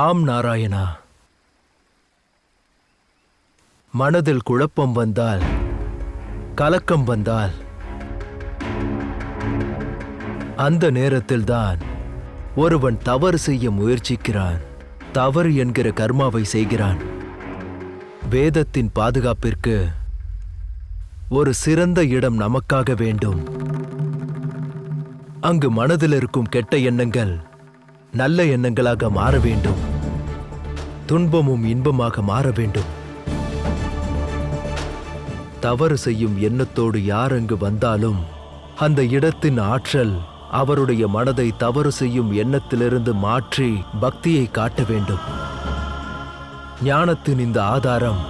ஆம் நாராயணா. மனதில் குழப்பம் வந்தால், கலக்கம் வந்தால், அந்த நேரத்தில்தான் ஒருவன் தவறு செய்ய முயற்சிக்கிறான். தவறு என்கிற கர்மாவை செய்கிறான். வேதத்தின் பாதுகாப்பிற்கு ஒரு சிறந்த இடம் நமக்காக வேண்டும். அங்கு மனதில் இருக்கும் கெட்ட எண்ணங்கள் நல்ல எண்ணங்களாக மாற வேண்டும். துன்பமும் இன்பமாக மாற வேண்டும். தவறு செய்யும் எண்ணத்தோடு யார் அங்கு வந்தாலும் அந்த இடத்தின் ஆற்றல் அவருடைய மனதை தவறு செய்யும் எண்ணத்திலிருந்து மாற்றி பக்தியை காட்ட வேண்டும். ஞானத்தின் இந்த ஆதாரம்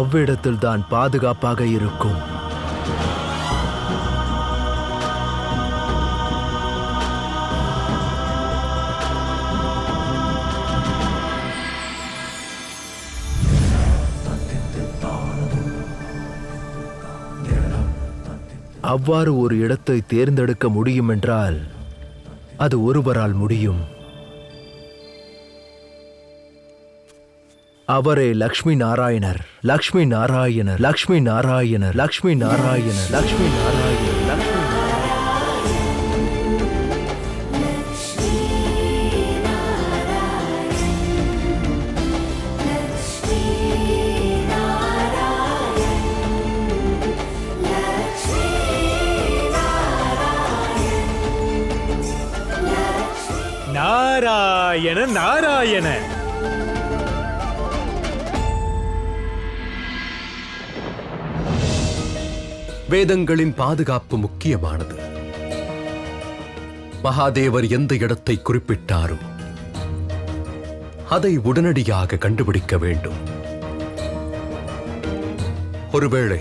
அவ்விடத்தில்தான் பாதுகாப்பாக இருக்கும். அவ்வாறு ஒரு இடத்தை தேர்ந்தெடுக்க முடியும் என்றால் அது ஒருவரால் முடியும். அவரே லக்ஷ்மி நாராயணர். லக்ஷ்மி நாராயணர், லக்ஷ்மி நாராயணர், லக்ஷ்மி நாராயணர், லக்ஷ்மி நாராயணர், லக்ஷ்மி நாராயண நாராயண. வேதங்களின் பாதுகாப்பு முக்கியமானது. மகாதேவர் எந்த இடத்தை குறிப்பிட்டாரோ அதை உடனடியாக கண்டுபிடிக்க வேண்டும். ஒருவேளை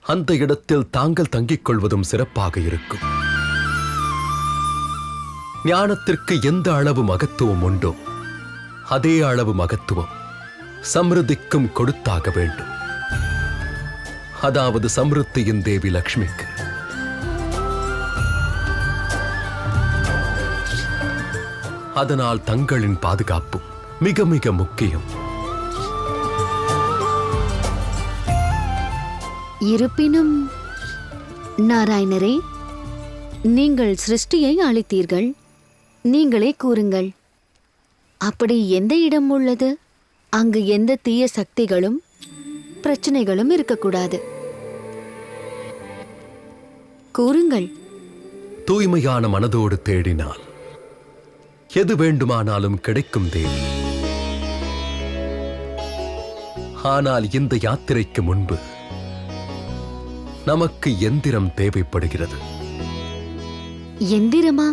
அந்த இடத்தில் தாங்கள் தங்கிக் கொள்வதும் சிறப்பாக இருக்கும். ஞானத்திற்கு எந்த அளவு மகத்துவம் உண்டோ அதே அளவு மகத்துவம் சம்ருத்திக்கும் கொடுத்தாக வேண்டும். அதாவது சம்ருத்தியின் தேவி லக்ஷ்மிக்கு. அதனால் தங்களின் பாதுகாப்பும் மிக மிக முக்கியம். இருப்பினும் நாராயணரே, நீங்கள் சிருஷ்டியை அளித்தீர்கள். நீங்களே கூறுங்கள், அப்படி எந்த இடம் உள்ளது அங்கு எந்த தீய சக்திகளும் பிரச்சனைகளும் இருக்கக்கூடாது? கூறுங்கள். தூய்மையான மனதோடு தேடினால் எது வேண்டுமானாலும் கிடைக்கும் தேவி. ஆனால் இந்த யாத்திரைக்கு முன்பு நமக்கு எந்திரம் தேவைப்படுகிறது. எந்திரமா?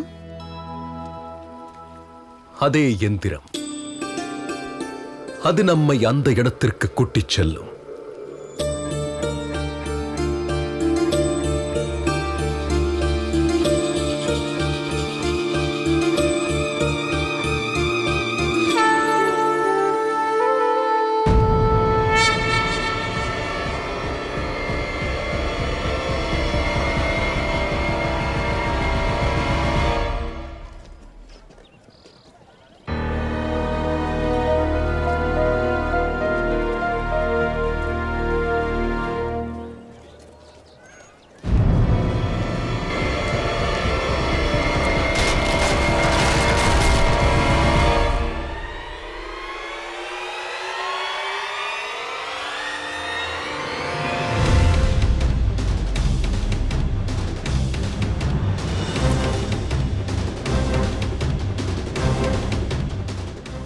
அதே எந்திரம். அது நம்மை அந்த இடத்திற்கு கூட்டிச் செல்லும்.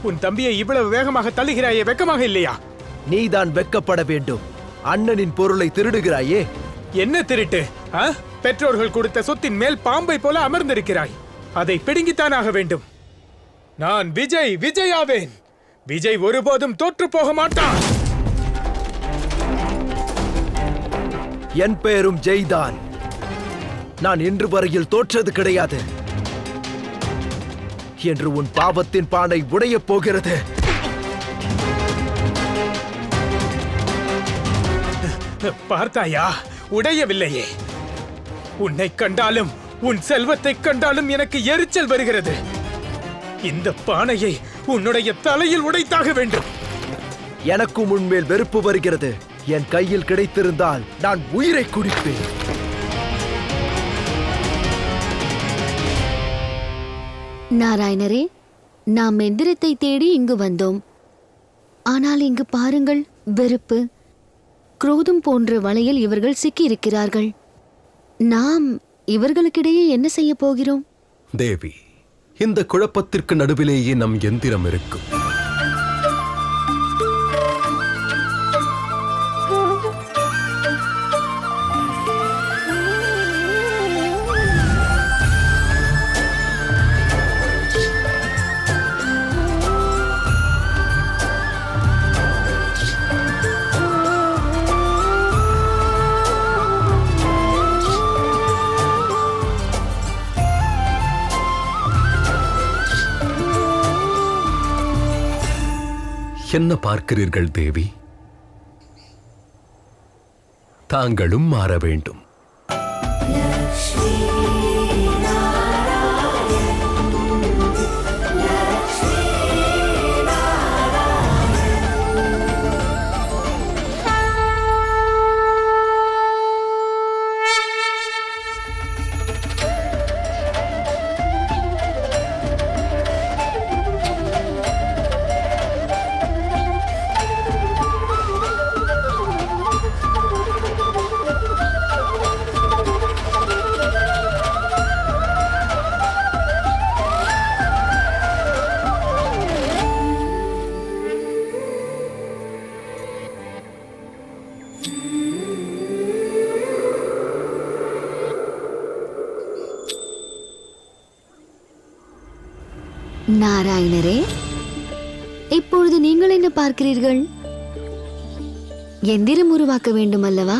உன் தம்பியை இவ்வளவு வேகமாக தள்ளுகிறாயே, வெக்கமாக இல்லையா? நீதான் வெக்கப்பட வேண்டும். அண்ணனின் பொருளை திருடுகிறாயே. என்ன திருட்டு? பெற்றோர்கள் கொடுத்த சொத்தின் மேல் பாம்பை போல அமர்ந்திருக்கிறாய். அதை பிடுங்கித்தானாக வேண்டும். நான் விஜய், விஜயாவேன். விஜய் ஒருபோதும் தோற்று போக மாட்டான். என் பெயரும் ஜெய்தான். நான் இன்று வரையில் தோற்றது கிடையாது என்று உன் பாவத்தின் பானை உடையப் போகிறது. பார்த்தாயா? உடையவில்லையே. உன்னை கண்டாலும் உன் செல்வத்தைக் கண்டாலும் எனக்கு எரிச்சல் வருகிறது. இந்த பானையை உன்னுடைய தலையில் உடைத்தாக வேண்டும். எனக்கும் உன்மேல் வெறுப்பு வருகிறது. என் கையில் கிடைத்திருந்தால் நான் உயிரை குடிப்பேன். நாராயணரே, நாம் எந்திரத்தை தேடி இங்கு வந்தோம். ஆனால் இங்கு பாருங்கள், வெறுப்பு, குரோதம் போன்ற வலையில் இவர்கள் சிக்கியிருக்கிறார்கள். நாம் இவர்களுக்கிடையே என்ன செய்ய போகிறோம்? தேவி, இந்த குழப்பத்திற்கு நடுவிலேயே நம் எந்திரம் இருக்கும். என்ன பார்க்கிறீர்கள் தேவி? தாங்களும் மாற வேண்டும். நாராயணரே, இப்பொழுது நீங்கள் என்ன பார்க்கிறீர்கள்? எந்திரம் உருவாக்க வேண்டும் அல்லவா?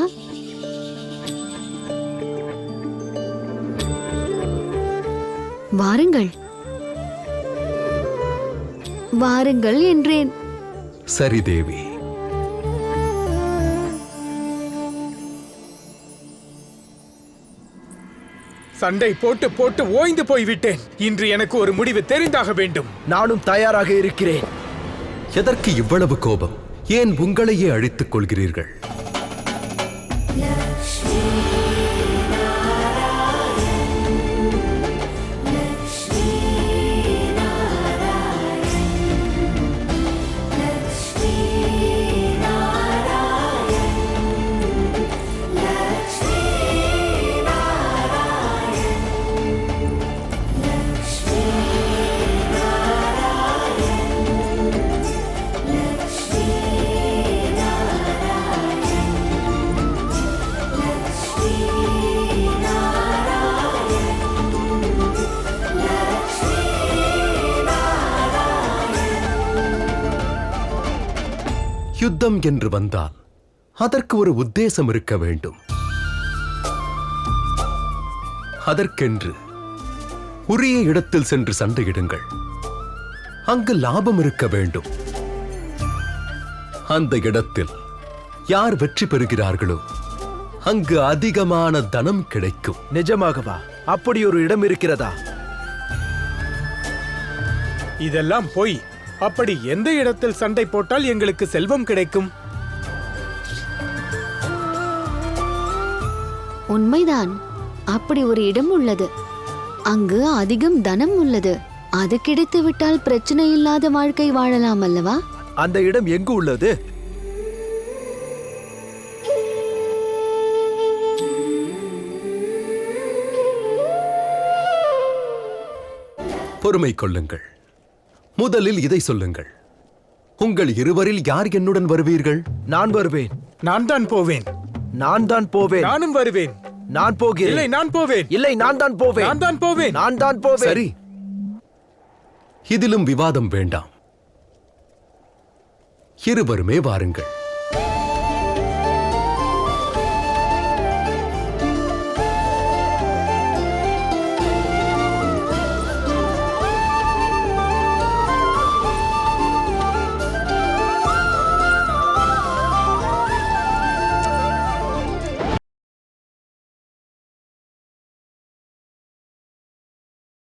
வாருங்கள், வாருங்கள் என்றேன். சரி தேவி. சண்டை போட்டு போட்டு ஓய்ந்து போய்விட்டேன். இன்று எனக்கு ஒரு முடிவு தெரிந்தாக வேண்டும். நானும் தயாராக இருக்கிறேன். எதற்கு இவ்வளவு கோபம்? ஏன் உங்களையே அழித்துக் கொள்கிறீர்கள்? யுத்தம் என்று வந்தால் அதற்கு ஒரு உத்தேசம் இருக்க வேண்டும். அதற்கென்று உரிய இடத்தில் சென்று சண்டையிடுங்கள். அங்கு லாபம் இருக்க வேண்டும். அந்த இடத்தில் யார் வெற்றி பெறுகிறார்களோ அங்கு அதிகமான தனம் கிடைக்கும். நிஜமாகவா? அப்படி ஒரு இடம் இருக்கிறதா? இதெல்லாம் பொய். அப்படி எந்த இடத்தில் சண்டை போட்டால் எங்களுக்கு செல்வம் கிடைக்கும்? உண்மைதான், அப்படி ஒரு இடம் உள்ளது. அங்கு அதிகம் தனம் உள்ளது. அது கிடைத்து விட்டால் பிரச்சனை இல்லாத வாழ்க்கை வாழலாம் அல்லவா? அந்த இடம் எங்கு உள்ளது? பொறுமை கொள்ளுங்கள். முதலில் இதை சொல்லுங்கள். உங்கள் இருவரில் யார் என்னுடன் வருவீர்கள்? நான் வருவேன். நான் தான் போவேன். நான் தான் போவேன். நானும் வருவேன். நான் போகிறேன். இல்லை, நான் போவேன். இல்லை, நான் தான் போவேன். நான் தான் போவேன். நான் தான் போவேன். சரி, இதிலும் விவாதம் வேண்டாம். இருவருமே வாருங்கள்.